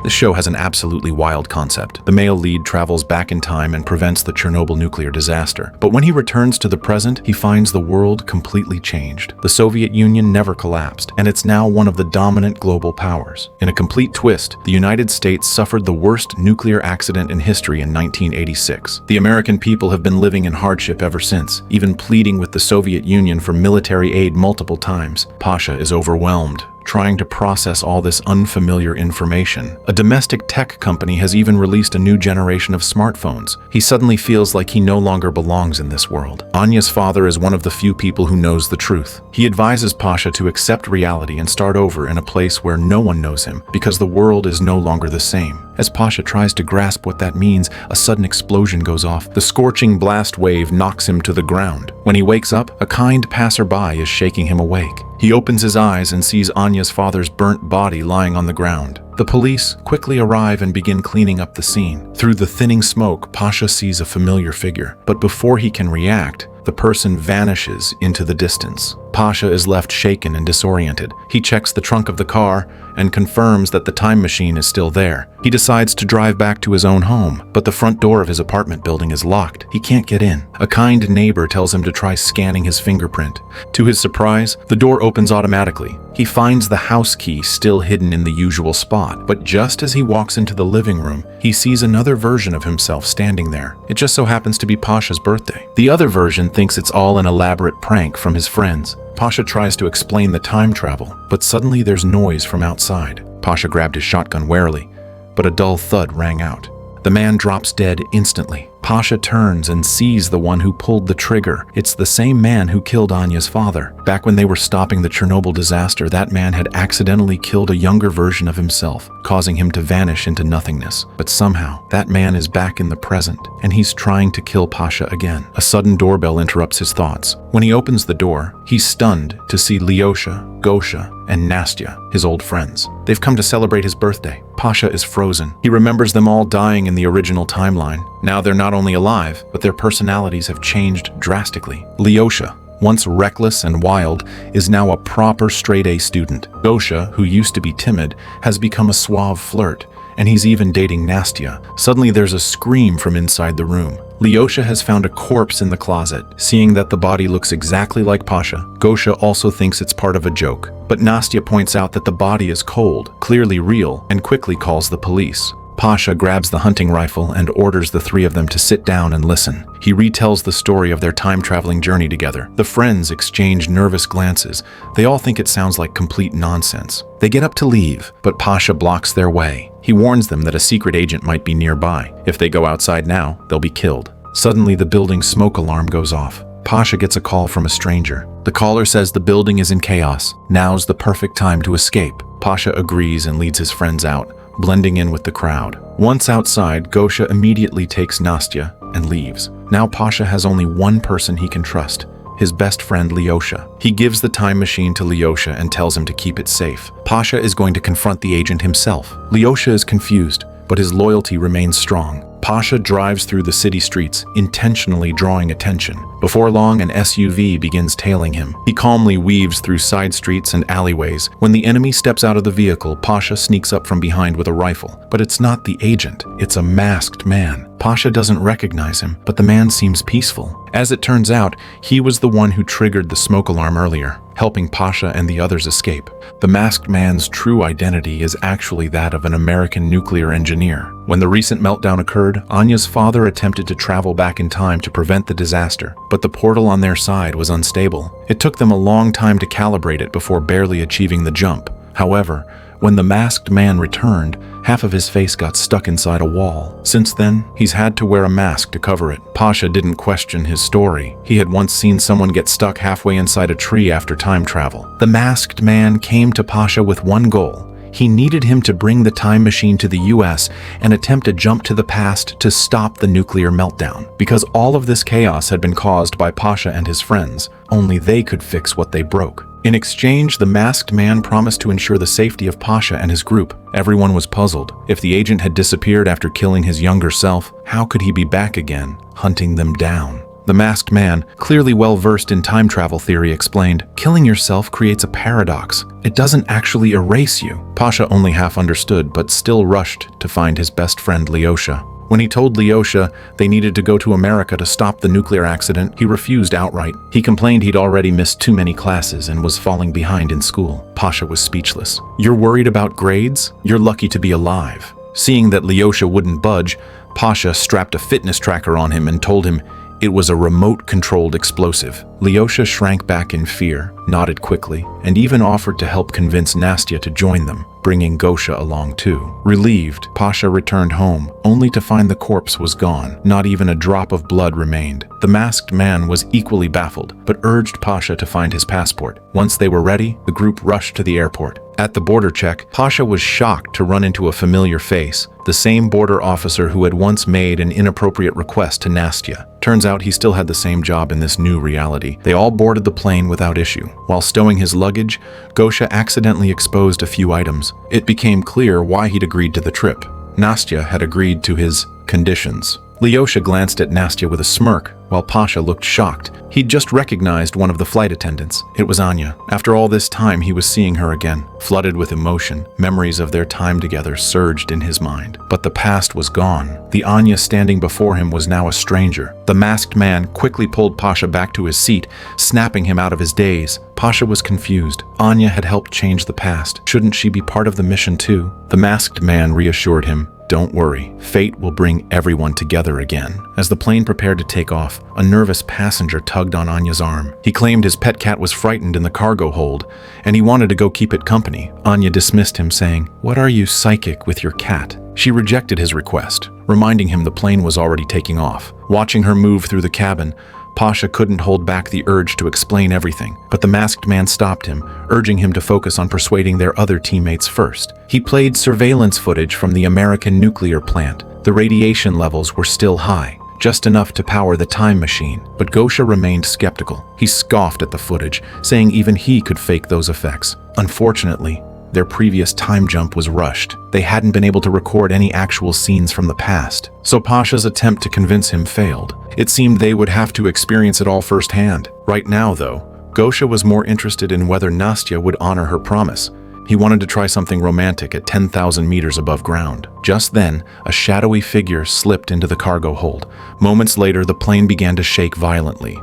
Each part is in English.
This show has an absolutely wild concept. The male lead travels back in time and prevents the Chernobyl nuclear disaster. But when he returns to the present, he finds the world completely changed. The Soviet Union never collapsed, and it's now one of the dominant global powers. In a complete twist, the United States suffered the worst nuclear accident in history in 1986. The American people have been living in hardship ever since, even pleading with the Soviet Union for military aid multiple times. Pasha is overwhelmed, trying to process all this unfamiliar information. A domestic tech company has even released a new generation of smartphones. He suddenly feels like he no longer belongs in this world. Anya's father is one of the few people who knows the truth. He advises Pasha to accept reality and start over in a place where no one knows him, because the world is no longer the same. As Pasha tries to grasp what that means, a sudden explosion goes off. The scorching blast wave knocks him to the ground. When he wakes up, a kind passerby is shaking him awake. He opens his eyes and sees Anya's father's burnt body lying on the ground. The police quickly arrive and begin cleaning up the scene. Through the thinning smoke, Pasha sees a familiar figure, but before he can react, the person vanishes into the distance. Pasha is left shaken and disoriented. He checks the trunk of the car and confirms that the time machine is still there. He decides to drive back to his own home, but the front door of his apartment building is locked. He can't get in. A kind neighbor tells him to try scanning his fingerprint. To his surprise, the door opens automatically. He finds the house key still hidden in the usual spot, but just as he walks into the living room, he sees another version of himself standing there. It just so happens to be Pasha's birthday. The other version thinks it's all an elaborate prank from his friends. Pasha tries to explain the time travel, but suddenly there's noise from outside. Pasha grabbed his shotgun warily, but a dull thud rang out. The man drops dead instantly. Pasha turns and sees the one who pulled the trigger. It's the same man who killed Anya's father. Back when they were stopping the Chernobyl disaster, that man had accidentally killed a younger version of himself, causing him to vanish into nothingness. But somehow, that man is back in the present, and he's trying to kill Pasha again. A sudden doorbell interrupts his thoughts. When he opens the door, he's stunned to see Lyosha, Gosha, and Nastya, his old friends. They've come to celebrate his birthday. Pasha is frozen. He remembers them all dying in the original timeline. Now they're not only alive, but their personalities have changed drastically. Lyosha, once reckless and wild, is now a proper straight-A student. Gosha, who used to be timid, has become a suave flirt, and he's even dating Nastya. Suddenly there's a scream from inside the room. Lyosha has found a corpse in the closet. Seeing that the body looks exactly like Pasha, Gosha also thinks it's part of a joke. But Nastya points out that the body is cold, clearly real, and quickly calls the police. Pasha grabs the hunting rifle and orders the three of them to sit down and listen. He retells the story of their time-traveling journey together. The friends exchange nervous glances. They all think it sounds like complete nonsense. They get up to leave, but Pasha blocks their way. He warns them that a secret agent might be nearby. If they go outside now, they'll be killed. Suddenly, the building's smoke alarm goes off. Pasha gets a call from a stranger. The caller says the building is in chaos. Now's the perfect time to escape. Pasha agrees and leads his friends out, blending in with the crowd. Once outside, Gosha immediately takes Nastya and leaves. Now Pasha has only one person he can trust, his best friend Lyosha. He gives the time machine to Lyosha and tells him to keep it safe. Pasha is going to confront the agent himself. Lyosha is confused, but his loyalty remains strong. Pasha drives through the city streets, intentionally drawing attention. Before long, an SUV begins tailing him. He calmly weaves through side streets and alleyways. When the enemy steps out of the vehicle, Pasha sneaks up from behind with a rifle. But it's not the agent, it's a masked man. Pasha doesn't recognize him, but the man seems peaceful. As it turns out, he was the one who triggered the smoke alarm earlier, helping Pasha and the others escape. The masked man's true identity is actually that of an American nuclear engineer. When the recent meltdown occurred, Anya's father attempted to travel back in time to prevent the disaster, but the portal on their side was unstable. It took them a long time to calibrate it before barely achieving the jump. However, when the masked man returned, half of his face got stuck inside a wall. Since then, he's had to wear a mask to cover it. Pasha didn't question his story. He had once seen someone get stuck halfway inside a tree after time travel. The masked man came to Pasha with one goal. He needed him to bring the time machine to the US and attempt a jump to the past to stop the nuclear meltdown. Because all of this chaos had been caused by Pasha and his friends, only they could fix what they broke. In exchange, the masked man promised to ensure the safety of Pasha and his group. Everyone was puzzled. If the agent had disappeared after killing his younger self, how could he be back again, hunting them down? The masked man, clearly well-versed in time travel theory, explained, "Killing yourself creates a paradox. It doesn't actually erase you." Pasha only half understood, but still rushed to find his best friend Lyosha. When he told Lyosha they needed to go to America to stop the nuclear accident, he refused outright. He complained he'd already missed too many classes and was falling behind in school. Pasha was speechless. "You're worried about grades? You're lucky to be alive." Seeing that Lyosha wouldn't budge, Pasha strapped a fitness tracker on him and told him it was a remote-controlled explosive. Lyosha shrank back in fear, nodded quickly, and even offered to help convince Nastya to join them, bringing Gosha along too. Relieved, Pasha returned home, only to find the corpse was gone. Not even a drop of blood remained. The masked man was equally baffled, but urged Pasha to find his passport. Once they were ready, the group rushed to the airport. At the border check, Pasha was shocked to run into a familiar face, the same border officer who had once made an inappropriate request to Nastya. Turns out he still had the same job in this new reality. They all boarded the plane without issue. While stowing his luggage, Gosha accidentally exposed a few items. It became clear why he'd agreed to the trip. Nastya had agreed to his conditions. Lyosha glanced at Nastya with a smirk, while Pasha looked shocked. He'd just recognized one of the flight attendants. It was Anya. After all this time, he was seeing her again. Flooded with emotion, memories of their time together surged in his mind. But the past was gone. The Anya standing before him was now a stranger. The masked man quickly pulled Pasha back to his seat, snapping him out of his daze. Pasha was confused. Anya had helped change the past. Shouldn't she be part of the mission too? The masked man reassured him, "Don't worry, fate will bring everyone together again." As the plane prepared to take off, a nervous passenger tugged on Anya's arm. He claimed his pet cat was frightened in the cargo hold, and he wanted to go keep it company. Anya dismissed him, saying, "What are you psychic with your cat?" She rejected his request, reminding him the plane was already taking off. Watching her move through the cabin, Pasha couldn't hold back the urge to explain everything, but the masked man stopped him, urging him to focus on persuading their other teammates first. He played surveillance footage from the American nuclear plant. The radiation levels were still high, just enough to power the time machine, but Gosha remained skeptical. He scoffed at the footage, saying even he could fake those effects. Unfortunately, their previous time jump was rushed. They hadn't been able to record any actual scenes from the past, so Pasha's attempt to convince him failed. It seemed they would have to experience it all firsthand. Right now, though, Gosha was more interested in whether Nastya would honor her promise. He wanted to try something romantic at 10,000 meters above ground. Just then, a shadowy figure slipped into the cargo hold. Moments later, the plane began to shake violently.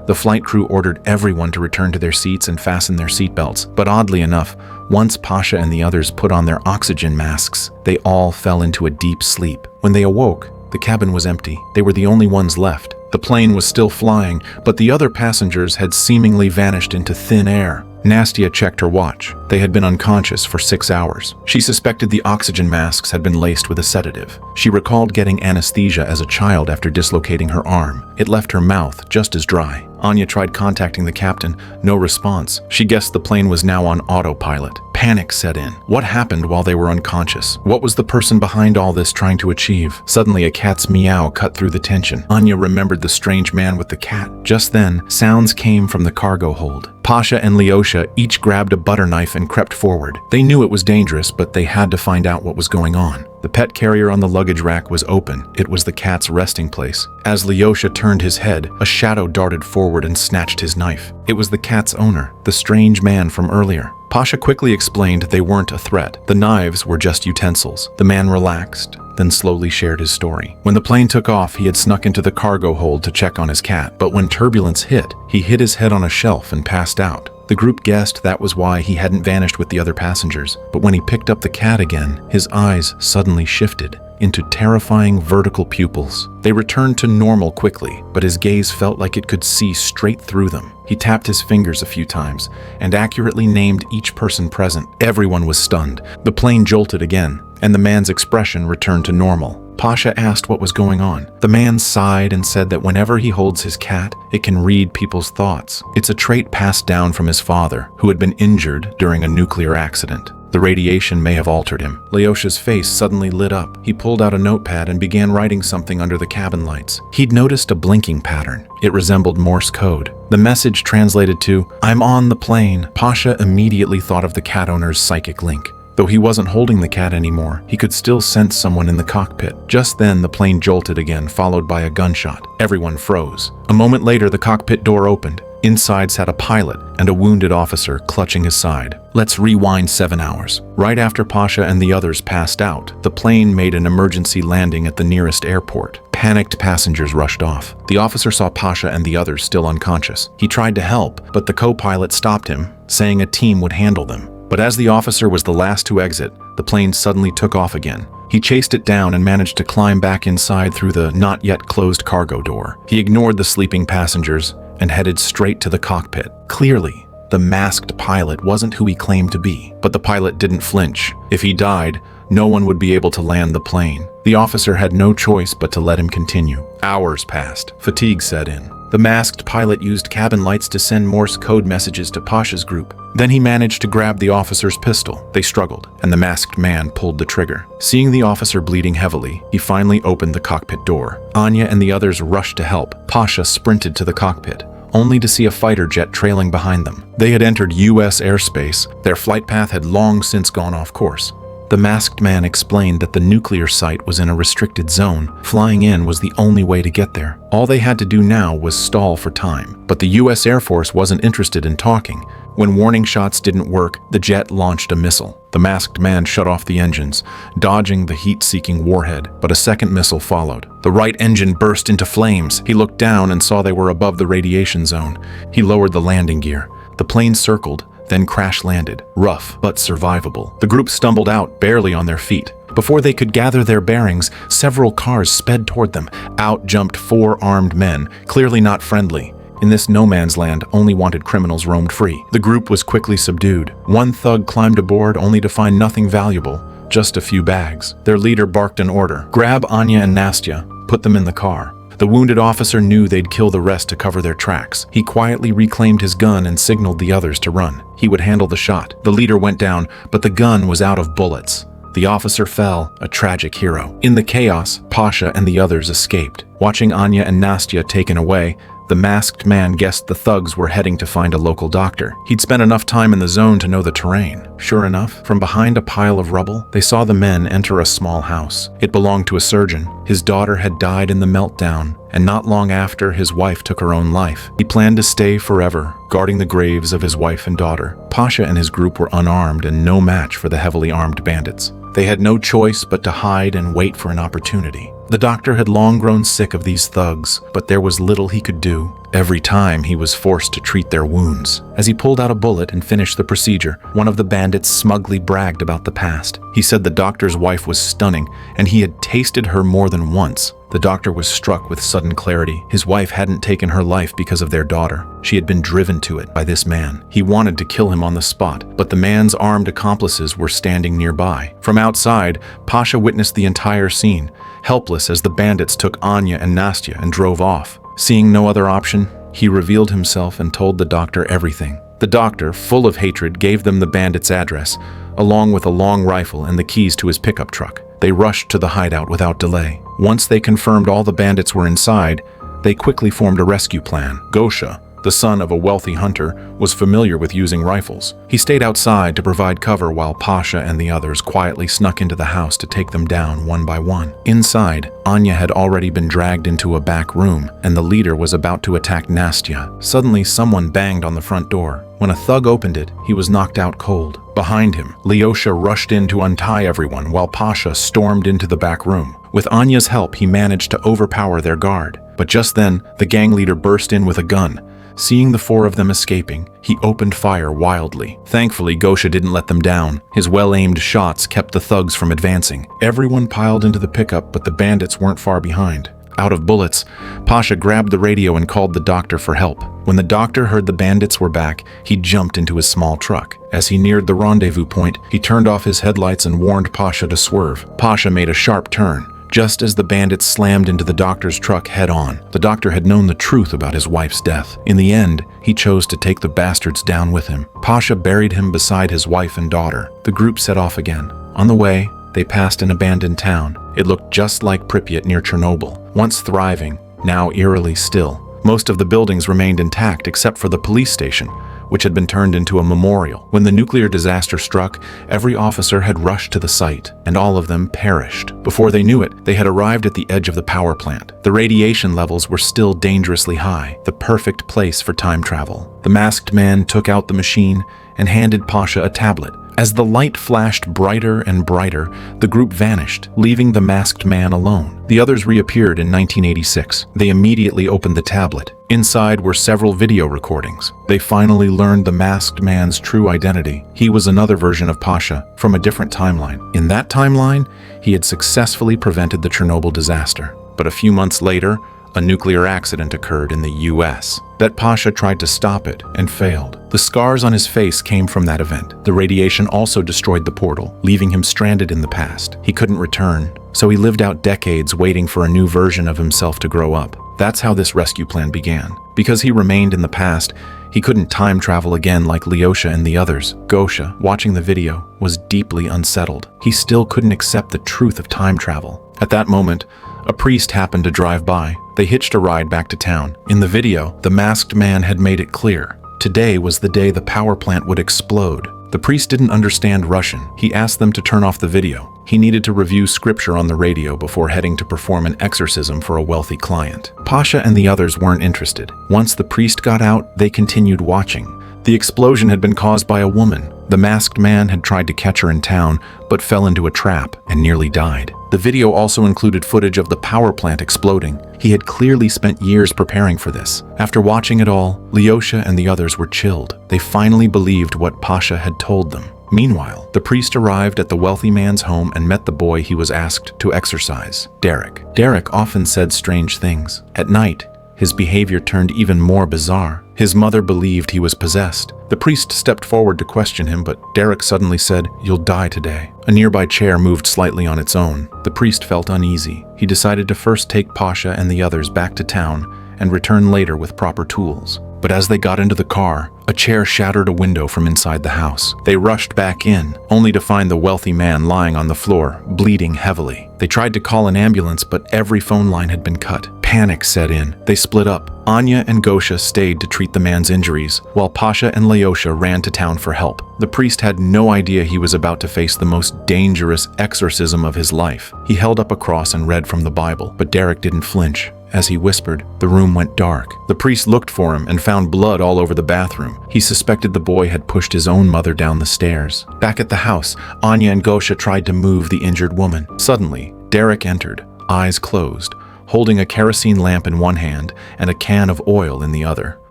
The flight crew ordered everyone to return to their seats and fasten their seatbelts, but oddly enough, once Pasha and the others put on their oxygen masks, they all fell into a deep sleep. When they awoke, the cabin was empty. They were the only ones left. The plane was still flying, but the other passengers had seemingly vanished into thin air. Nastya checked her watch. They had been unconscious for 6 hours. She suspected the oxygen masks had been laced with a sedative. She recalled getting anesthesia as a child after dislocating her arm. It left her mouth just as dry. Anya tried contacting the captain. No response. She guessed the plane was now on autopilot. Panic set in. What happened while they were unconscious? What was the person behind all this trying to achieve? Suddenly, a cat's meow cut through the tension. Anya remembered the strange man with the cat. Just then, sounds came from the cargo hold. Pasha and Lyosha each grabbed a butter knife and crept forward. They knew it was dangerous, but they had to find out what was going on. The pet carrier on the luggage rack was open. It was the cat's resting place. As Lyosha turned his head, a shadow darted forward and snatched his knife. It was the cat's owner, the strange man from earlier. Pasha quickly explained they weren't a threat. The knives were just utensils. The man relaxed, then slowly shared his story. When the plane took off, he had snuck into the cargo hold to check on his cat, but when turbulence hit, he hit his head on a shelf and passed out. The group guessed that was why he hadn't vanished with the other passengers, but when he picked up the cat again, his eyes suddenly shifted into terrifying vertical pupils. They returned to normal quickly, but his gaze felt like it could see straight through them. He tapped his fingers a few times and accurately named each person present. Everyone was stunned. The plane jolted again, and the man's expression returned to normal. Pasha asked what was going on. The man sighed and said that whenever he holds his cat, it can read people's thoughts. It's a trait passed down from his father, who had been injured during a nuclear accident. The radiation may have altered him. Lyosha's face suddenly lit up. He pulled out a notepad and began writing something under the cabin lights. He'd noticed a blinking pattern. It resembled Morse code. The message translated to, "I'm on the plane." Pasha immediately thought of the cat owner's psychic link. Though he wasn't holding the cat anymore, he could still sense someone in the cockpit. Just then, the plane jolted again, followed by a gunshot. Everyone froze. A moment later, the cockpit door opened. Inside sat a pilot and a wounded officer clutching his side. Let's rewind 7 hours. Right after Pasha and the others passed out, the plane made an emergency landing at the nearest airport. Panicked passengers rushed off. The officer saw Pasha and the others still unconscious. He tried to help, but the co-pilot stopped him, saying a team would handle them. But as the officer was the last to exit, the plane suddenly took off again. He chased it down and managed to climb back inside through the not yet closed cargo door. He ignored the sleeping passengers and headed straight to the cockpit. Clearly, the masked pilot wasn't who he claimed to be, but the pilot didn't flinch. If he died, no one would be able to land the plane. The officer had no choice but to let him continue. Hours passed. Fatigue set in. The masked pilot used cabin lights to send Morse code messages to Pasha's group. Then he managed to grab the officer's pistol. They struggled, and the masked man pulled the trigger. Seeing the officer bleeding heavily, he finally opened the cockpit door. Anya and the others rushed to help. Pasha sprinted to the cockpit, only to see a fighter jet trailing behind them. They had entered U.S. airspace. Their flight path had long since gone off course. The masked man explained that the nuclear site was in a restricted zone. Flying in was the only way to get there. All they had to do now was stall for time. But the U.S. Air Force wasn't interested in talking. When warning shots didn't work, the jet launched a missile. The masked man shut off the engines, dodging the heat-seeking warhead, but a second missile followed. The right engine burst into flames. He looked down and saw they were above the radiation zone. He lowered the landing gear. The plane circled, then crash-landed, rough but survivable. The group stumbled out, barely on their feet. Before they could gather their bearings, several cars sped toward them. Out jumped 4 armed men, clearly not friendly. In this no-man's land, only wanted criminals roamed free. The group was quickly subdued. One thug climbed aboard only to find nothing valuable, just a few bags. Their leader barked an order. Grab Anya and Nastya, put them in the car. The wounded officer knew they'd kill the rest to cover their tracks. He quietly reclaimed his gun and signaled the others to run. He would handle the shot. The leader went down, but the gun was out of bullets. The officer fell, a tragic hero. In the chaos, Pasha and the others escaped. Watching Anya and Nastya taken away, the masked man guessed the thugs were heading to find a local doctor. He'd spent enough time in the zone to know the terrain. Sure enough, from behind a pile of rubble, they saw the men enter a small house. It belonged to a surgeon. His daughter had died in the meltdown, and not long after, his wife took her own life. He planned to stay forever, guarding the graves of his wife and daughter. Pasha and his group were unarmed and no match for the heavily armed bandits. They had no choice but to hide and wait for an opportunity. The doctor had long grown sick of these thugs, but there was little he could do. Every time he was forced to treat their wounds. As he pulled out a bullet and finished the procedure, one of the bandits smugly bragged about the past. He said the doctor's wife was stunning, and he had tasted her more than once. The doctor was struck with sudden clarity. His wife hadn't taken her life because of their daughter. She had been driven to it by this man. He wanted to kill him on the spot, but the man's armed accomplices were standing nearby. From outside, Pasha witnessed the entire scene, helpless as the bandits took Anya and Nastya and drove off. Seeing no other option, he revealed himself and told the doctor everything. The doctor, full of hatred, gave them the bandits' address, along with a long rifle and the keys to his pickup truck. They rushed to the hideout without delay. Once they confirmed all the bandits were inside, they quickly formed a rescue plan. Gosha, the son of a wealthy hunter, was familiar with using rifles. He stayed outside to provide cover while Pasha and the others quietly snuck into the house to take them down one by one. Inside, Anya had already been dragged into a back room, and the leader was about to attack Nastya. Suddenly, someone banged on the front door. When a thug opened it, he was knocked out cold. Behind him, Lyosha rushed in to untie everyone while Pasha stormed into the back room. With Anya's help, he managed to overpower their guard. But just then, the gang leader burst in with a gun. Seeing the 4 of them escaping, he opened fire wildly. Thankfully, Gosha didn't let them down. His well-aimed shots kept the thugs from advancing. Everyone piled into the pickup, but the bandits weren't far behind. Out of bullets, Pasha grabbed the radio and called the doctor for help. When the doctor heard the bandits were back, he jumped into his small truck. As he neared the rendezvous point, he turned off his headlights and warned Pasha to swerve. Pasha made a sharp turn, just as the bandits slammed into the doctor's truck head-on. The doctor had known the truth about his wife's death. In the end, he chose to take the bastards down with him. Pasha buried him beside his wife and daughter. The group set off again. On the way, they passed an abandoned town. It looked just like Pripyat near Chernobyl. Once thriving, now eerily still. Most of the buildings remained intact except for the police station, which had been turned into a memorial. When the nuclear disaster struck, every officer had rushed to the site, and all of them perished. Before they knew it, they had arrived at the edge of the power plant. The radiation levels were still dangerously high, the perfect place for time travel. The masked man took out the machine and handed Pasha a tablet. As the light flashed brighter and brighter, the group vanished, leaving the masked man alone. The others reappeared in 1986. They immediately opened the tablet. Inside were several video recordings. They finally learned the masked man's true identity. He was another version of Pasha, from a different timeline. In that timeline, he had successfully prevented the Chernobyl disaster. But a few months later, a nuclear accident occurred in the US. Pasha tried to stop it and failed. The scars on his face came from that event. The radiation also destroyed the portal, leaving him stranded in the past. He couldn't return, so he lived out decades waiting for a new version of himself to grow up. That's how this rescue plan began. Because he remained in the past, he couldn't time travel again like Lyosha and the others. Gosha, watching the video, was deeply unsettled. He still couldn't accept the truth of time travel. At that moment, a priest happened to drive by. They hitched a ride back to town. In the video, the masked man had made it clear. Today was the day the power plant would explode. The priest didn't understand Russian. He asked them to turn off the video. He needed to review scripture on the radio before heading to perform an exorcism for a wealthy client. Pasha and the others weren't interested. Once the priest got out, they continued watching. The explosion had been caused by a woman. The masked man had tried to catch her in town, but fell into a trap and nearly died. The video also included footage of the power plant exploding. He had clearly spent years preparing for this. After watching it all, Lyosha and the others were chilled. They finally believed what Pasha had told them. Meanwhile, the priest arrived at the wealthy man's home and met the boy he was asked to exorcise, Derek. Derek often said strange things. At night, his behavior turned even more bizarre. His mother believed he was possessed. The priest stepped forward to question him, but Derek suddenly said, "You'll die today." A nearby chair moved slightly on its own. The priest felt uneasy. He decided to first take Pasha and the others back to town and return later with proper tools. But as they got into the car, a chair shattered a window from inside the house. They rushed back in, only to find the wealthy man lying on the floor, bleeding heavily. They tried to call an ambulance, but every phone line had been cut. Panic set in. They split up. Anya and Gosha stayed to treat the man's injuries, while Pasha and Lyosha ran to town for help. The priest had no idea he was about to face the most dangerous exorcism of his life. He held up a cross and read from the Bible, but Derek didn't flinch. As he whispered, the room went dark. The priest looked for him and found blood all over the bathroom. He suspected the boy had pushed his own mother down the stairs. Back at the house, Anya and Gosha tried to move the injured woman. Suddenly, Derek entered, eyes closed, holding a kerosene lamp in one hand and a can of oil in the other.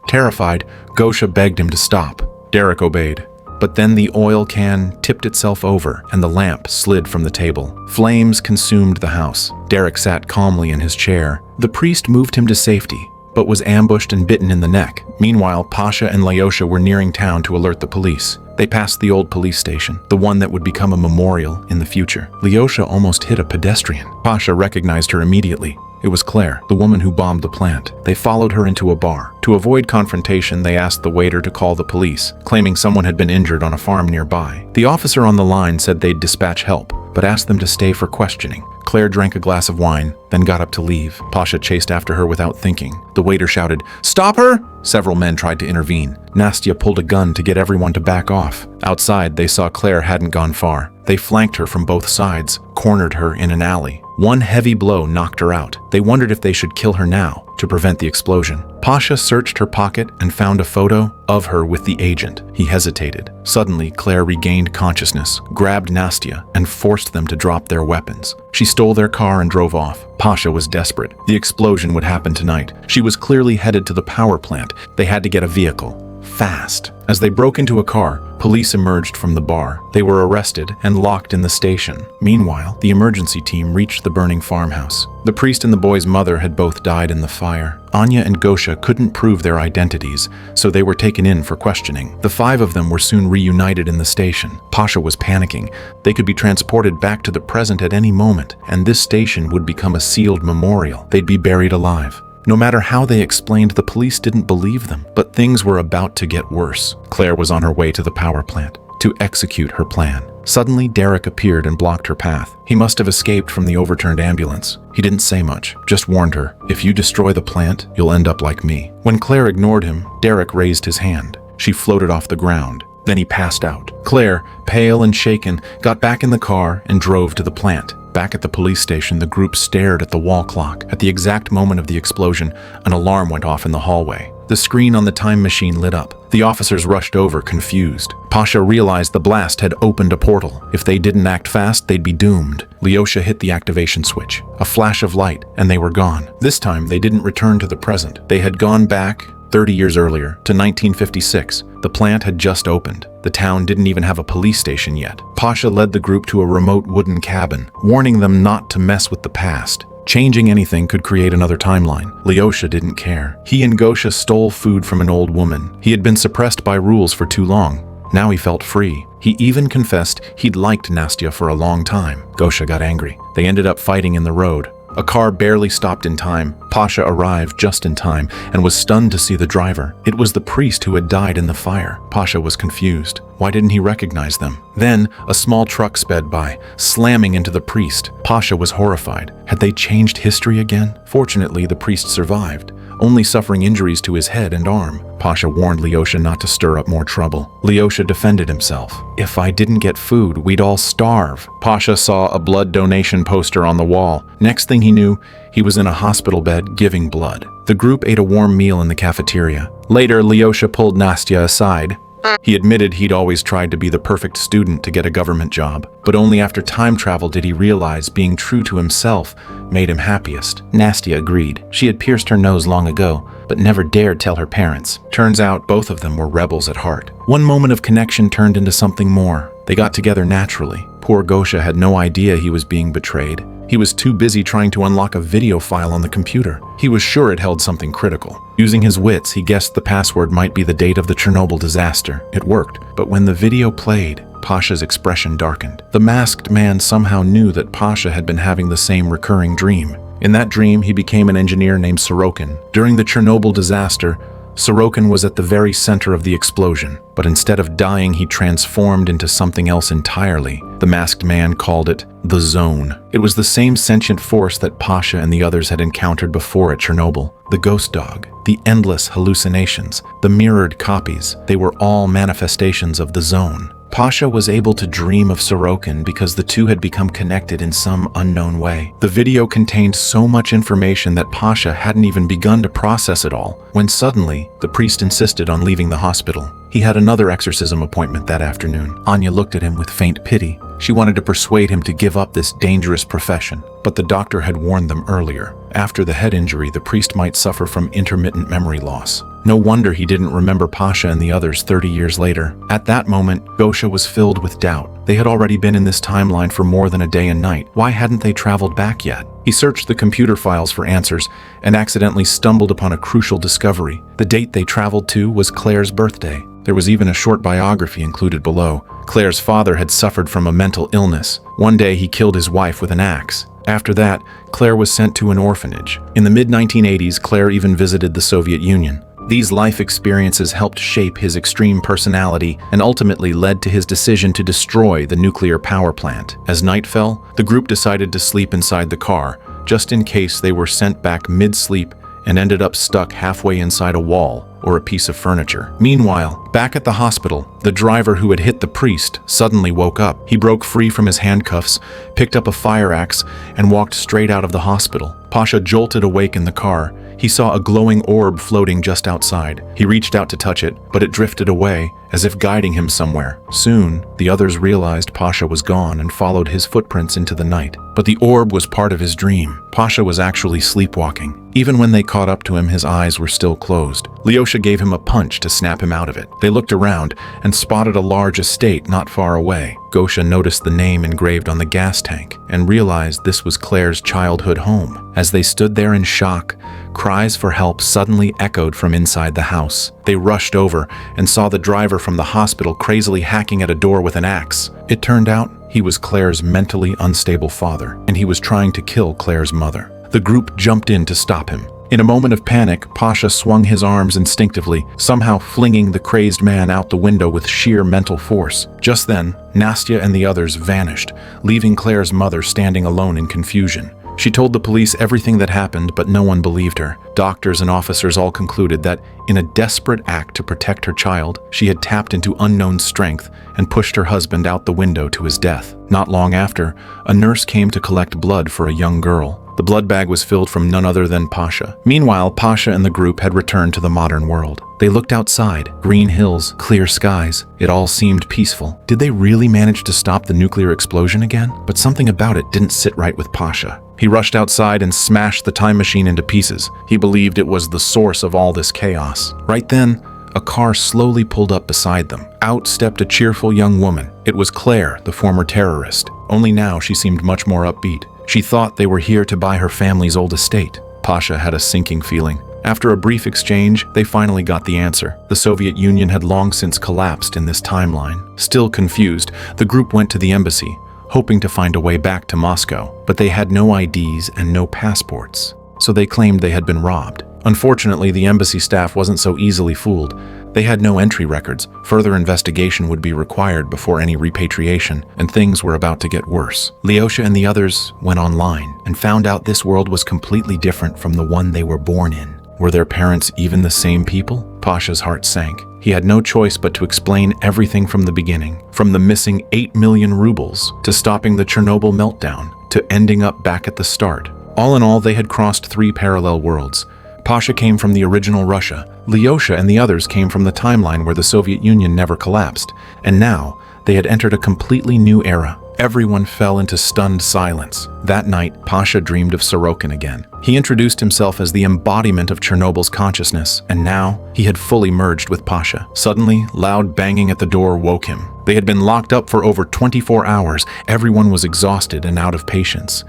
Terrified, Gosha begged him to stop. Derek obeyed. But then the oil can tipped itself over and the lamp slid from the table. Flames consumed the house. Derek sat calmly in his chair. The priest moved him to safety, but was ambushed and bitten in the neck. Meanwhile, Pasha and Lyosha were nearing town to alert the police. They passed the old police station, the one that would become a memorial in the future. Lyosha almost hit a pedestrian. Pasha recognized her immediately. It was Claire, the woman who bombed the plant. They followed her into a bar. To avoid confrontation, they asked the waiter to call the police, claiming someone had been injured on a farm nearby. The officer on the line said they'd dispatch help, but asked them to stay for questioning. Claire drank a glass of wine, then got up to leave. Pasha chased after her without thinking. The waiter shouted, "Stop her!" Several men tried to intervene. Nastya pulled a gun to get everyone to back off. Outside, they saw Claire hadn't gone far. They flanked her from both sides, cornered her in an alley. One heavy blow knocked her out. They wondered if they should kill her now to prevent the explosion. Pasha searched her pocket and found a photo of her with the agent. He hesitated. Suddenly, Claire regained consciousness, grabbed Nastya, and forced them to drop their weapons. She stole their car and drove off. Pasha was desperate. The explosion would happen tonight. She was clearly headed to the power plant. They had to get a vehicle. Fast. As they broke into a car, police emerged from the bar. They were arrested and locked in the station. Meanwhile, the emergency team reached the burning farmhouse. The priest and the boy's mother had both died in the fire. Anya and Gosha couldn't prove their identities, so they were taken in for questioning. The five of them were soon reunited in the station. Pasha was panicking. They could be transported back to the present at any moment, and this station would become a sealed memorial. They'd be buried alive. No matter how they explained, the police didn't believe them. But things were about to get worse. Claire was on her way to the power plant to execute her plan. Suddenly, Derek appeared and blocked her path. He must have escaped from the overturned ambulance. He didn't say much, just warned her, "If you destroy the plant, you'll end up like me." When Claire ignored him, Derek raised his hand. She floated off the ground. Then he passed out. Claire, pale and shaken, got back in the car and drove to the plant. Back at the police station, the group stared at the wall clock. At the exact moment of the explosion, an alarm went off in the hallway. The screen on the time machine lit up. The officers rushed over, confused. Pasha realized the blast had opened a portal. If they didn't act fast, they'd be doomed. Lyosha hit the activation switch. A flash of light, and they were gone. This time, they didn't return to the present. They had gone back 30 years earlier, to 1956. The plant had just opened. The town didn't even have a police station yet. Pasha led the group to a remote wooden cabin, warning them not to mess with the past. Changing anything could create another timeline. Lyosha didn't care. He and Gosha stole food from an old woman. He had been suppressed by rules for too long. Now he felt free. He even confessed he'd liked Nastya for a long time. Gosha got angry. They ended up fighting in the road. A car barely stopped in time. Pasha arrived just in time and was stunned to see the driver. It was the priest who had died in the fire. Pasha was confused. Why didn't he recognize them? Then, a small truck sped by, slamming into the priest. Pasha was horrified. Had they changed history again? Fortunately, the priest survived, only suffering injuries to his head and arm. Pasha warned Lyosha not to stir up more trouble. Lyosha defended himself. If I didn't get food, we'd all starve. Pasha saw a blood donation poster on the wall. Next thing he knew, he was in a hospital bed giving blood. The group ate a warm meal in the cafeteria. Later, Lyosha pulled Nastya aside. He admitted he'd always tried to be the perfect student to get a government job, but only after time travel did he realize being true to himself made him happiest. Nastya agreed. She had pierced her nose long ago, but never dared tell her parents. Turns out both of them were rebels at heart. One moment of connection turned into something more. They got together naturally. Poor Gosha had no idea he was being betrayed. He was too busy trying to unlock a video file on the computer. He was sure it held something critical. Using his wits, he guessed the password might be the date of the Chernobyl disaster. It worked, but when the video played, Pasha's expression darkened. The masked man somehow knew that Pasha had been having the same recurring dream. In that dream, he became an engineer named Sorokin. During the Chernobyl disaster, Sorokin was at the very center of the explosion, but instead of dying, he transformed into something else entirely. The masked man called it the Zone. It was the same sentient force that Pasha and the others had encountered before at Chernobyl. The ghost dog, the endless hallucinations, the mirrored copies, they were all manifestations of the Zone. Pasha was able to dream of Sorokin because the two had become connected in some unknown way. The video contained so much information that Pasha hadn't even begun to process it all, when suddenly, the priest insisted on leaving the hospital. He had another exorcism appointment that afternoon. Anya looked at him with faint pity. She wanted to persuade him to give up this dangerous profession, but the doctor had warned them earlier. After the head injury, the priest might suffer from intermittent memory loss. No wonder he didn't remember Pasha and the others 30 years later. At that moment, Gosha was filled with doubt. They had already been in this timeline for more than a day and night. Why hadn't they traveled back yet? He searched the computer files for answers and accidentally stumbled upon a crucial discovery. The date they traveled to was Claire's birthday. There was even a short biography included below. Claire's father had suffered from a mental illness. One day he killed his wife with an axe. After that, Claire was sent to an orphanage. In the mid-1980s, Claire even visited the Soviet Union. These life experiences helped shape his extreme personality and ultimately led to his decision to destroy the nuclear power plant. As night fell, the group decided to sleep inside the car, just in case they were sent back mid-sleep and ended up stuck halfway inside a wall or a piece of furniture. Meanwhile, back at the hospital, the driver who had hit the priest suddenly woke up. He broke free from his handcuffs, picked up a fire axe, and walked straight out of the hospital. Pasha jolted awake in the car. He saw a glowing orb floating just outside. He reached out to touch it, but it drifted away, as if guiding him somewhere. Soon, the others realized Pasha was gone and followed his footprints into the night. But the orb was part of his dream. Pasha was actually sleepwalking. Even when they caught up to him, his eyes were still closed. Lyosha gave him a punch to snap him out of it. They looked around and spotted a large estate not far away. Gosha noticed the name engraved on the gas tank and realized this was Claire's childhood home. As they stood there in shock, cries for help suddenly echoed from inside the house. They rushed over and saw the driver from the hospital crazily hacking at a door with an axe. It turned out he was Claire's mentally unstable father, and he was trying to kill Claire's mother. The group jumped in to stop him. In a moment of panic, Pasha swung his arms instinctively, somehow flinging the crazed man out the window with sheer mental force. Just then, Nastya and the others vanished, leaving Claire's mother standing alone in confusion. She told the police everything that happened, but no one believed her. Doctors and officers all concluded that, in a desperate act to protect her child, she had tapped into unknown strength and pushed her husband out the window to his death. Not long after, a nurse came to collect blood for a young girl. The blood bag was filled from none other than Pasha. Meanwhile, Pasha and the group had returned to the modern world. They looked outside. Green hills, clear skies. It all seemed peaceful. Did they really manage to stop the nuclear explosion again? But something about it didn't sit right with Pasha. He rushed outside and smashed the time machine into pieces. He believed it was the source of all this chaos. Right then, a car slowly pulled up beside them. Out stepped a cheerful young woman. It was Claire, the former terrorist. Only now she seemed much more upbeat. She thought they were here to buy her family's old estate. Pasha had a sinking feeling. After a brief exchange, they finally got the answer. The Soviet Union had long since collapsed in this timeline. Still confused, the group went to the embassy, hoping to find a way back to Moscow. But they had no IDs and no passports, so they claimed they had been robbed. Unfortunately, the embassy staff wasn't so easily fooled. They had no entry records. Further investigation would be required before any repatriation, and things were about to get worse. Lyosha and the others went online and found out this world was completely different from the one they were born in. Were their parents even the same people? Pasha's heart sank. He had no choice but to explain everything from the beginning, from the missing 8 million rubles, to stopping the Chernobyl meltdown, to ending up back at the start. All in all, they had crossed 3 parallel worlds. Pasha came from the original Russia. Lyosha and the others came from the timeline where the Soviet Union never collapsed. And now, they had entered a completely new era. Everyone fell into stunned silence. That night, Pasha dreamed of Sorokin again. He introduced himself as the embodiment of Chernobyl's consciousness, and now he had fully merged with Pasha. Suddenly, loud banging at the door woke him. They had been locked up for over 24 hours. Everyone was exhausted and out of patience.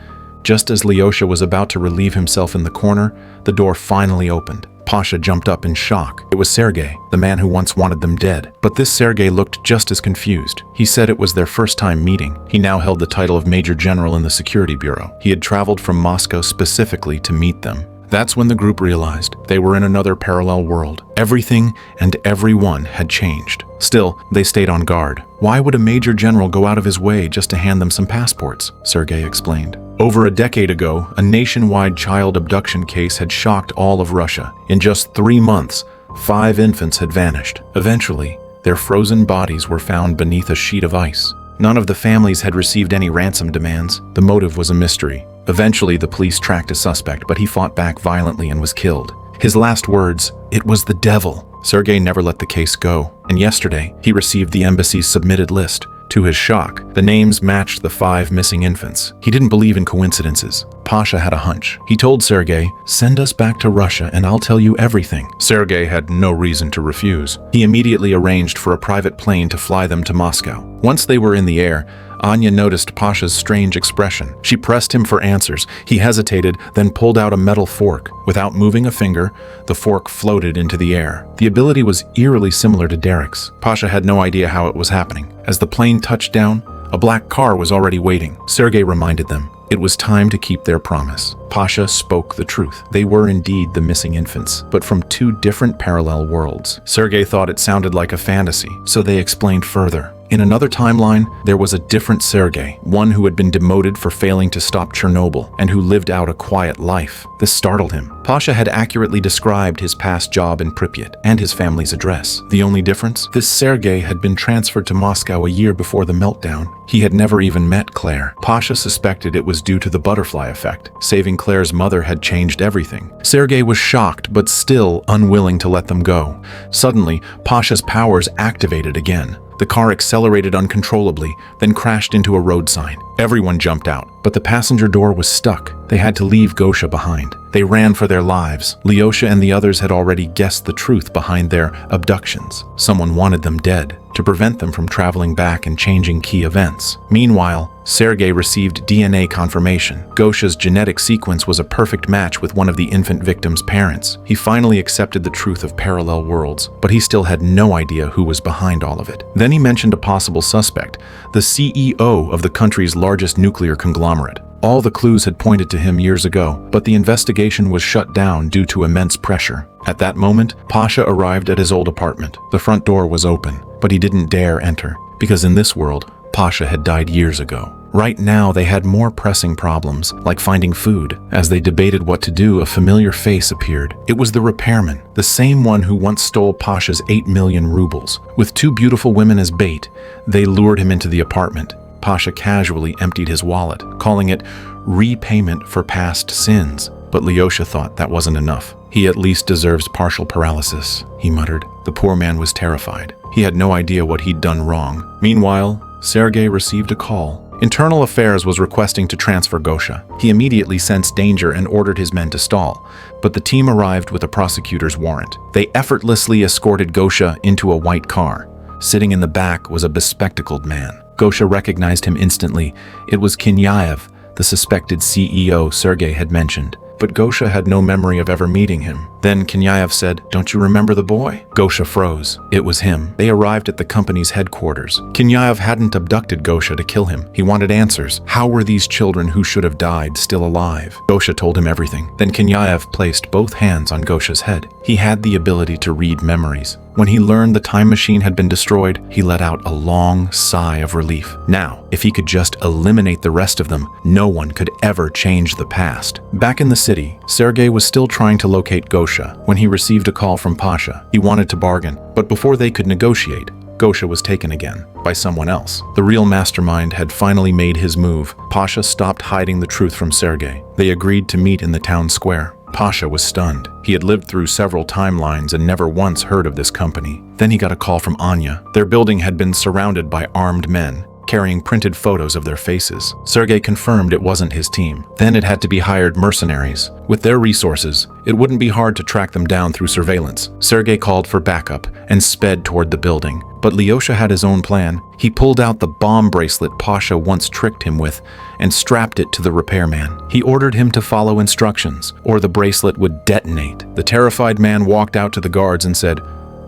Just as Lyosha was about to relieve himself in the corner, the door finally opened. Pasha jumped up in shock. It was Sergei, the man who once wanted them dead. But this Sergei looked just as confused. He said it was their first time meeting. He now held the title of Major General in the Security Bureau. He had traveled from Moscow specifically to meet them. That's when the group realized they were in another parallel world. Everything and everyone had changed. Still, they stayed on guard. Why would a major general go out of his way just to hand them some passports? Sergei explained. Over a decade ago, a nationwide child abduction case had shocked all of Russia. In just 3 months, 5 infants had vanished. Eventually, their frozen bodies were found beneath a sheet of ice. None of the families had received any ransom demands. The motive was a mystery. Eventually, the police tracked a suspect, but he fought back violently and was killed. His last words, "It was the devil." Sergei never let the case go, and yesterday, he received the embassy's submitted list. To his shock, the names matched the 5 missing infants. He didn't believe in coincidences. Pasha had a hunch. He told Sergei, "Send us back to Russia and I'll tell you everything." Sergei had no reason to refuse. He immediately arranged for a private plane to fly them to Moscow. Once they were in the air, Anya noticed Pasha's strange expression. She pressed him for answers. He hesitated, then pulled out a metal fork. Without moving a finger, the fork floated into the air. The ability was eerily similar to Derek's. Pasha had no idea how it was happening. As the plane touched down, a black car was already waiting. Sergei reminded them. It was time to keep their promise. Pasha spoke the truth. They were indeed the missing infants, but from 2 different parallel worlds. Sergei thought it sounded like a fantasy, so they explained further. In another timeline, there was a different Sergei, one who had been demoted for failing to stop Chernobyl and who lived out a quiet life. This startled him. Pasha had accurately described his past job in Pripyat and his family's address. The only difference? This Sergei had been transferred to Moscow a year before the meltdown. He had never even met Claire. Pasha suspected it was due to the butterfly effect. Saving Claire's mother had changed everything. Sergei was shocked, but still unwilling to let them go. Suddenly, Pasha's powers activated again. The car accelerated uncontrollably, then crashed into a road sign. Everyone jumped out, but the passenger door was stuck. They had to leave Gosha behind. They ran for their lives. Lyosha and the others had already guessed the truth behind their abductions. Someone wanted them dead, to prevent them from traveling back and changing key events. Meanwhile, Sergei received DNA confirmation. Gosha's genetic sequence was a perfect match with one of the infant victims' parents. He finally accepted the truth of parallel worlds, but he still had no idea who was behind all of it. Then he mentioned a possible suspect, the CEO of the country's largest nuclear conglomerate. All the clues had pointed to him years ago, but the investigation was shut down due to immense pressure. At that moment, Pasha arrived at his old apartment. The front door was open, but he didn't dare enter, because in this world, Pasha had died years ago. Right now, they had more pressing problems, like finding food. As they debated what to do, a familiar face appeared. It was the repairman, the same one who once stole Pasha's 8 million rubles. With 2 beautiful women as bait, they lured him into the apartment. Pasha casually emptied his wallet, calling it repayment for past sins. But Lyosha thought that wasn't enough. He at least deserves partial paralysis, he muttered. The poor man was terrified. He had no idea what he'd done wrong. Meanwhile, Sergei received a call. Internal Affairs was requesting to transfer Gosha. He immediately sensed danger and ordered his men to stall, but the team arrived with a prosecutor's warrant. They effortlessly escorted Gosha into a white car. Sitting in the back was a bespectacled man. Gosha recognized him instantly. It was Kinyaev, the suspected CEO Sergei had mentioned. But Gosha had no memory of ever meeting him. Then Kinyaev said, "Don't you remember the boy?" Gosha froze. It was him. They arrived at the company's headquarters. Kinyaev hadn't abducted Gosha to kill him. He wanted answers. How were these children who should have died still alive? Gosha told him everything. Then Kinyaev placed both hands on Gosha's head. He had the ability to read memories. When he learned the time machine had been destroyed, he let out a long sigh of relief. Now, if he could just eliminate the rest of them, no one could ever change the past. Back in the city, Sergei was still trying to locate Gosha when he received a call from Pasha. He wanted to bargain, but before they could negotiate, Gosha was taken again by someone else. The real mastermind had finally made his move. Pasha stopped hiding the truth from Sergei. They agreed to meet in the town square. Pasha was stunned. He had lived through several timelines and never once heard of this company. Then he got a call from Anya. Their building had been surrounded by armed men, carrying printed photos of their faces. Sergei confirmed it wasn't his team. Then it had to be hired mercenaries. With their resources, it wouldn't be hard to track them down through surveillance. Sergei called for backup and sped toward the building. But Lyosha had his own plan. He pulled out the bomb bracelet Pasha once tricked him with and strapped it to the repairman. He ordered him to follow instructions, or the bracelet would detonate. The terrified man walked out to the guards and said,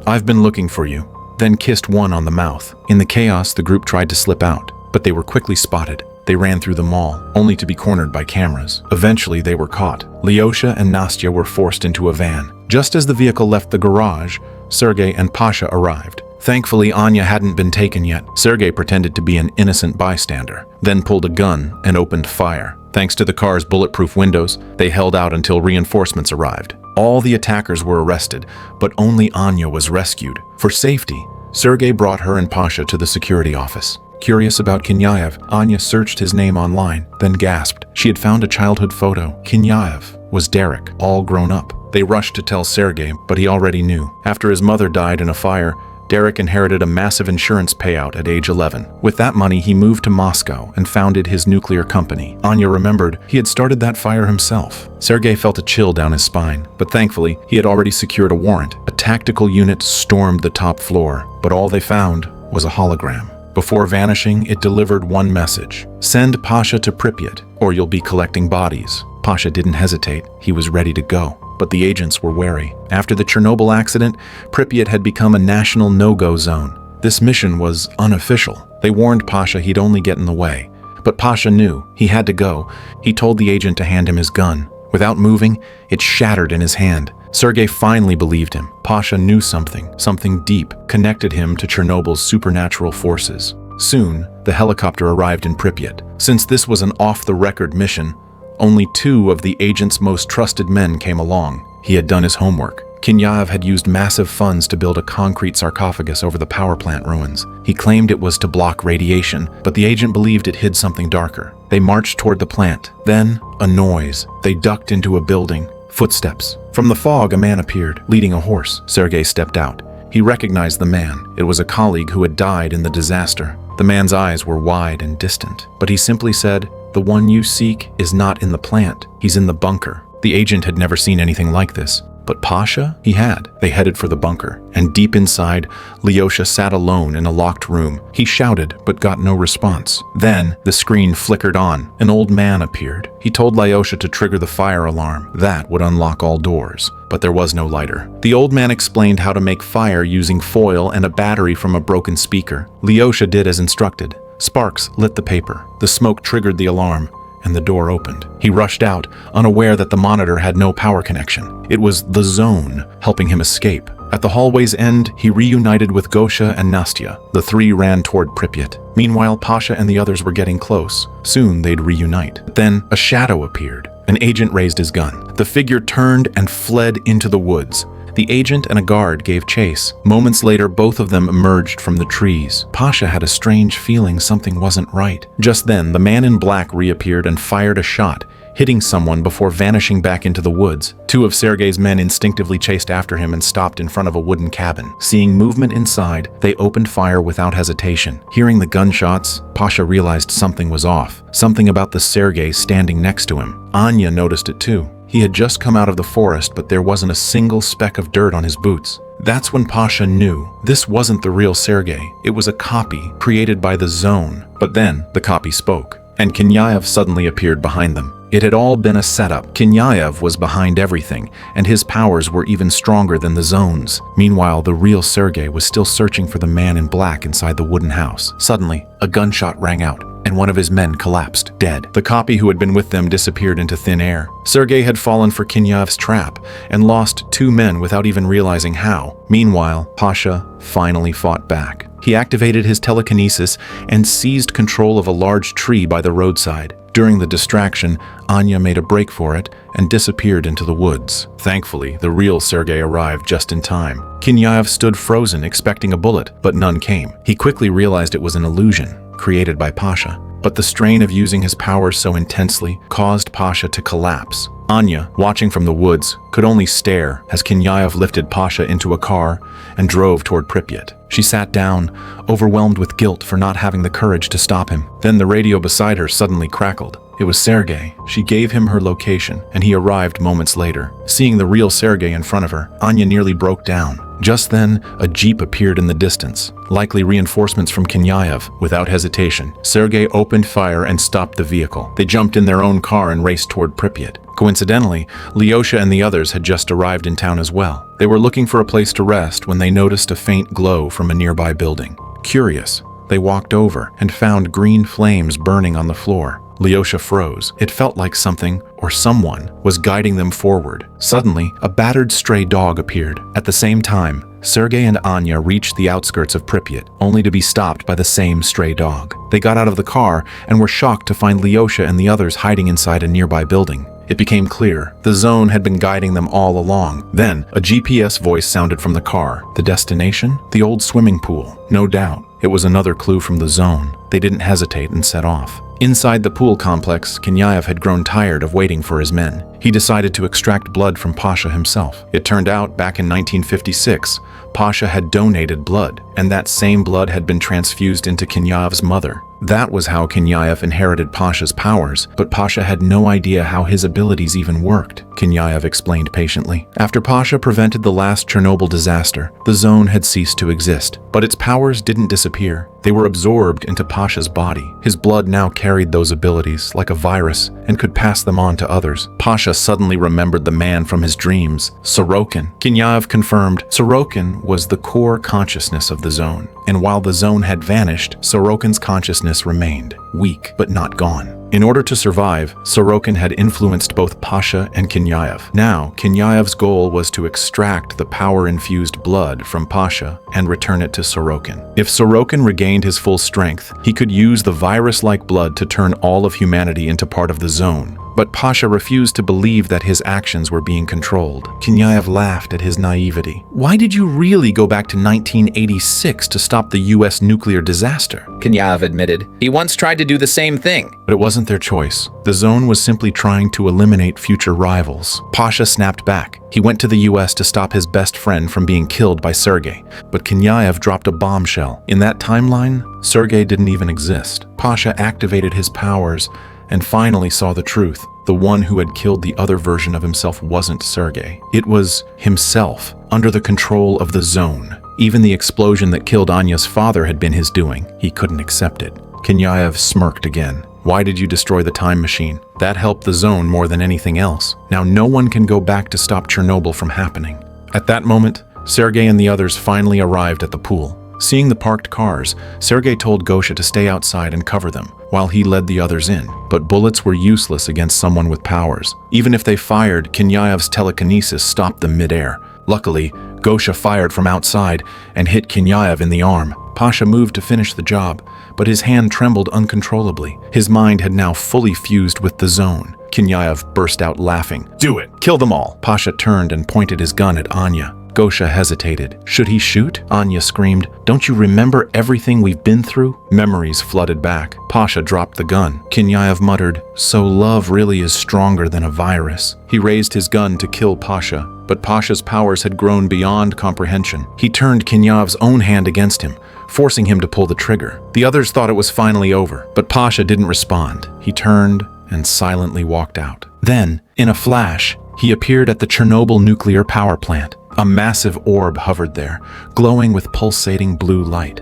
"I've been looking for you," then kissed one on the mouth. In the chaos, the group tried to slip out, but they were quickly spotted. They ran through the mall, only to be cornered by cameras. Eventually, they were caught. Lyosha and Nastya were forced into a van. Just as the vehicle left the garage, Sergei and Pasha arrived. Thankfully, Anya hadn't been taken yet. Sergei pretended to be an innocent bystander, then pulled a gun and opened fire. Thanks to the car's bulletproof windows, they held out until reinforcements arrived. All the attackers were arrested, but only Anya was rescued. For safety, Sergei brought her and Pasha to the security office. Curious about Kinyaev, Anya searched his name online, then gasped. She had found a childhood photo. Kinyaev was Derek, all grown up. They rushed to tell Sergei, but he already knew. After his mother died in a fire, Derek inherited a massive insurance payout at age 11. With that money, he moved to Moscow and founded his nuclear company. Anya remembered he had started that fire himself. Sergei felt a chill down his spine, but thankfully, he had already secured a warrant. A tactical unit stormed the top floor, but all they found was a hologram. Before vanishing, it delivered one message: "Send Pasha to Pripyat, or you'll be collecting bodies." Pasha didn't hesitate. He was ready to go. But the agents were wary. After the Chernobyl accident, Pripyat had become a national no-go zone. This mission was unofficial. They warned Pasha he'd only get in the way. But Pasha knew he had to go. He told the agent to hand him his gun. Without moving, it shattered in his hand. Sergei finally believed him. Pasha knew something deep, connected him to Chernobyl's supernatural forces. Soon, the helicopter arrived in Pripyat. Since this was an off-the-record mission, only 2 of the agent's most trusted men came along. He had done his homework. Kinyaev had used massive funds to build a concrete sarcophagus over the power plant ruins. He claimed it was to block radiation, but the agent believed it hid something darker. They marched toward the plant. Then, a noise. They ducked into a building. Footsteps. From the fog, a man appeared, leading a horse. Sergei stepped out. He recognized the man. It was a colleague who had died in the disaster. The man's eyes were wide and distant, but he simply said, "The one you seek is not in the plant. He's in the bunker." The agent had never seen anything like this. But Pasha? He had. They headed for the bunker, and deep inside, Lyosha sat alone in a locked room. He shouted, but got no response. Then, the screen flickered on. An old man appeared. He told Lyosha to trigger the fire alarm. That would unlock all doors. But there was no lighter. The old man explained how to make fire using foil and a battery from a broken speaker. Lyosha did as instructed. Sparks lit the paper. The smoke triggered the alarm, and the door opened. He rushed out, unaware that the monitor had no power connection. It was the Zone helping him escape. At the hallway's end, he reunited with Gosha and Nastya. The three ran toward Pripyat. Meanwhile, Pasha and the others were getting close. Soon they'd reunite. But then a shadow appeared. An agent raised his gun. The figure turned and fled into the woods. The agent and a guard gave chase. Moments later, both of them emerged from the trees. Pasha had a strange feeling something wasn't right. Just then, the man in black reappeared and fired a shot, hitting someone before vanishing back into the woods. Two of Sergei's men instinctively chased after him and stopped in front of a wooden cabin. Seeing movement inside, they opened fire without hesitation. Hearing the gunshots, Pasha realized something was off. Something about the Sergei standing next to him. Anya noticed it too. He had just come out of the forest, but there wasn't a single speck of dirt on his boots. That's when Pasha knew this wasn't the real Sergei. It was a copy created by the Zone. But then the copy spoke, and Kenyaev suddenly appeared behind them. It had all been a setup. Kenyaev was behind everything, and his powers were even stronger than the Zone's. Meanwhile, the real Sergei was still searching for the man in black inside the wooden house. Suddenly, a gunshot rang out, and one of his men collapsed, dead. The copy who had been with them disappeared into thin air. Sergei had fallen for Kenyaev's trap and lost 2 men without even realizing how. Meanwhile, Pasha finally fought back. He activated his telekinesis and seized control of a large tree by the roadside. During the distraction, Anya made a break for it and disappeared into the woods. Thankfully, the real Sergei arrived just in time. Kenyaev stood frozen, expecting a bullet, but none came. He quickly realized it was an illusion created by Pasha. But the strain of using his powers so intensely caused Pasha to collapse. Anya, watching from the woods, could only stare as Kenyaev lifted Pasha into a car and drove toward Pripyat. She sat down, overwhelmed with guilt for not having the courage to stop him. Then the radio beside her suddenly crackled. It was Sergei. She gave him her location, and he arrived moments later. Seeing the real Sergei in front of her, Anya nearly broke down. Just then, a jeep appeared in the distance, likely reinforcements from Kenyaev. Without hesitation, Sergei opened fire and stopped the vehicle. They jumped in their own car and raced toward Pripyat. Coincidentally, Lyosha and the others had just arrived in town as well. They were looking for a place to rest when they noticed a faint glow from a nearby building. Curious, they walked over and found green flames burning on the floor. Lyosha froze. It felt like something, or someone, was guiding them forward. Suddenly, a battered stray dog appeared. At the same time, Sergei and Anya reached the outskirts of Pripyat, only to be stopped by the same stray dog. They got out of the car and were shocked to find Lyosha and the others hiding inside a nearby building. It became clear the Zone had been guiding them all along. Then, a GPS voice sounded from the car. The destination? The old swimming pool. No doubt, it was another clue from the Zone. They didn't hesitate and set off. Inside the pool complex, Kenyaev had grown tired of waiting for his men. He decided to extract blood from Pasha himself. It turned out, back in 1956, Pasha had donated blood, and that same blood had been transfused into Kenyaev's mother. That was how Kenyaev inherited Pasha's powers, but Pasha had no idea how his abilities even worked, Kenyaev explained patiently. After Pasha prevented the last Chernobyl disaster, the Zone had ceased to exist, but its powers didn't disappear. They were absorbed into Pasha's body. His blood now carried those abilities like a virus and could pass them on to others. Pasha suddenly remembered the man from his dreams, Sorokin. Kenyaev confirmed Sorokin was the core consciousness of the Zone, and while the Zone had vanished, Sorokin's consciousness remained, weak but not gone. In order to survive, Sorokin had influenced both Pasha and Kenyaev. Now, Kenyaev's goal was to extract the power-infused blood from Pasha and return it to Sorokin. If Sorokin regained his full strength, he could use the virus-like blood to turn all of humanity into part of the Zone. But Pasha refused to believe that his actions were being controlled. Kenyaev laughed at his naivety. Why did you really go back to 1986 to stop the US nuclear disaster? Kenyaev admitted. He once tried to do the same thing. But it wasn't their choice. The Zone was simply trying to eliminate future rivals. Pasha snapped back. He went to the US to stop his best friend from being killed by Sergei. But Kenyaev dropped a bombshell. In that timeline, Sergei didn't even exist. Pasha activated his powers and finally saw the truth. The one who had killed the other version of himself wasn't Sergei. It was himself, under the control of the Zone. Even the explosion that killed Anya's father had been his doing. He couldn't accept it. Kenyaev smirked again. Why did you destroy the time machine? That helped the Zone more than anything else. Now no one can go back to stop Chernobyl from happening. At that moment, Sergei and the others finally arrived at the pool. Seeing the parked cars, Sergei told Gosha to stay outside and cover them, while he led the others in. But bullets were useless against someone with powers. Even if they fired, Kenyaev's telekinesis stopped them midair. Luckily, Gosha fired from outside and hit Kenyaev in the arm. Pasha moved to finish the job, but his hand trembled uncontrollably. His mind had now fully fused with the zone. Kenyaev burst out laughing. "Do it! Kill them all!" Pasha turned and pointed his gun at Anya. Gosha hesitated. Should he shoot? Anya screamed. "Don't you remember everything we've been through?" Memories flooded back. Pasha dropped the gun. Kenyaev muttered, "So love really is stronger than a virus." He raised his gun to kill Pasha, but Pasha's powers had grown beyond comprehension. He turned Kenyaev's own hand against him, forcing him to pull the trigger. The others thought it was finally over, but Pasha didn't respond. He turned and silently walked out. Then, in a flash, he appeared at the Chernobyl nuclear power plant. A massive orb hovered there, glowing with pulsating blue light.